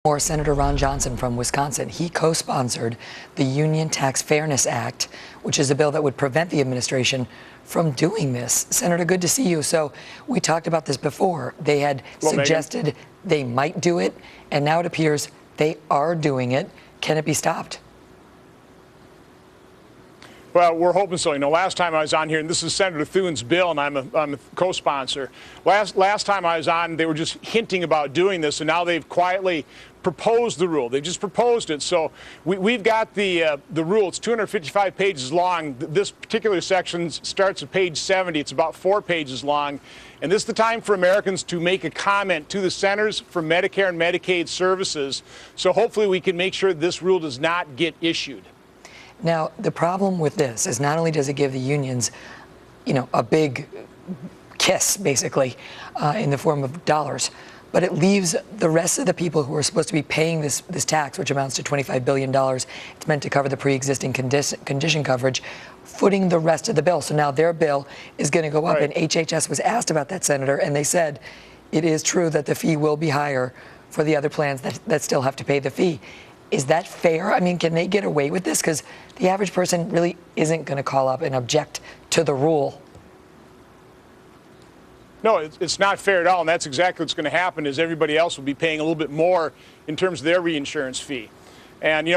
Or Senator Ron Johnson from Wisconsin. He co-sponsored the Union Tax Fairness Act, which is a bill that would prevent the administration from doing this. Senator, good to see you. So we talked about this before. They had suggested they might do it, and now it appears they are doing it. Can it be stopped? Well, we're hoping so. Last time I was on here, and this is Senator Thune's bill, and I'm a co-sponsor. Last time I was on, they were just hinting about doing this, and now they've quietly proposed the rule. They just proposed it. So we've got the rule. It's 255 pages long. This particular section starts at page 70. It's about 4 pages long. And this is the time for Americans to make a comment to the Centers for Medicare and Medicaid Services. So hopefully we can make sure this rule does not get issued. Now, the problem with this is not only does it give the unions, a big kiss, basically, in the form of dollars, but it leaves the rest of the people who are supposed to be paying this tax, which amounts to $25 billion. It's meant to cover the pre-existing condition coverage, footing the rest of the bill. So now their bill is going to go up. Right. And HHS was asked about that, Senator, and they said it is true that the fee will be higher for the other plans that still have to pay the fee. Is that fair? I mean, can they get away with this? Because the average person really isn't going to call up and object to the rule. No, it's not fair at all, and that's exactly what's going to happen. Is everybody else will be paying a little bit more in terms of their reinsurance fee. And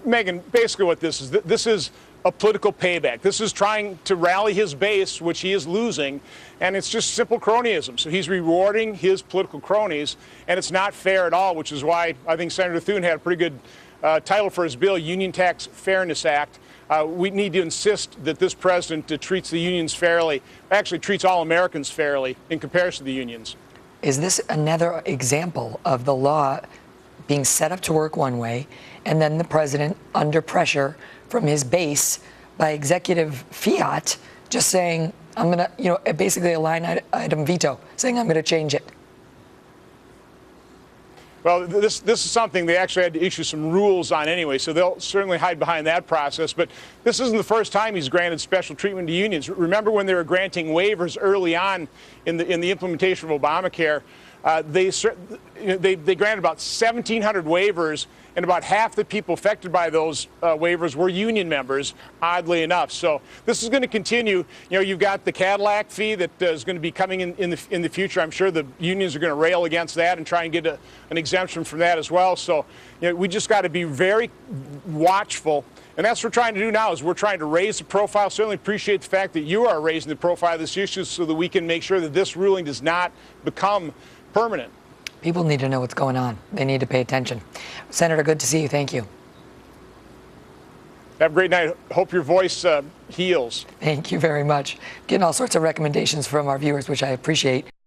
Megan, basically what this is a political payback. This is trying to rally his base, which he is losing, and it's just simple cronyism. So he's rewarding his political cronies, and it's not fair at all, which is why I think Senator Thune had a pretty good title for his bill, Union Tax Fairness Act. We need to insist that this president treats the unions fairly, actually treats all Americans fairly in comparison to the unions. Is this another example of the law being set up to work one way, and then the president, under pressure from his base by executive fiat, just saying, I'm going to, basically a line item veto, saying I'm going to change it? Well, this is something they actually had to issue some rules on anyway, so they'll certainly hide behind that process. But this isn't the first time he's granted special treatment to unions. Remember when they were granting waivers early on in the implementation of Obamacare? They granted about 1,700 waivers, and about half the people affected by those waivers were union members, oddly enough. So this is going to continue. You've got the Cadillac fee that is going to be coming in the future. I'm sure the unions are going to rail against that and try and get an exemption from that as well. So we just got to be very watchful. And that's what we're trying to do now, is we're trying to raise the profile. Certainly appreciate the fact that you are raising the profile of this issue so that we can make sure that this ruling does not become permanent. People need to know what's going on. They need to pay attention. Senator, good to see you. Thank you. Have a great night. Hope your voice heals. Thank you very much. Getting all sorts of recommendations from our viewers, which I appreciate.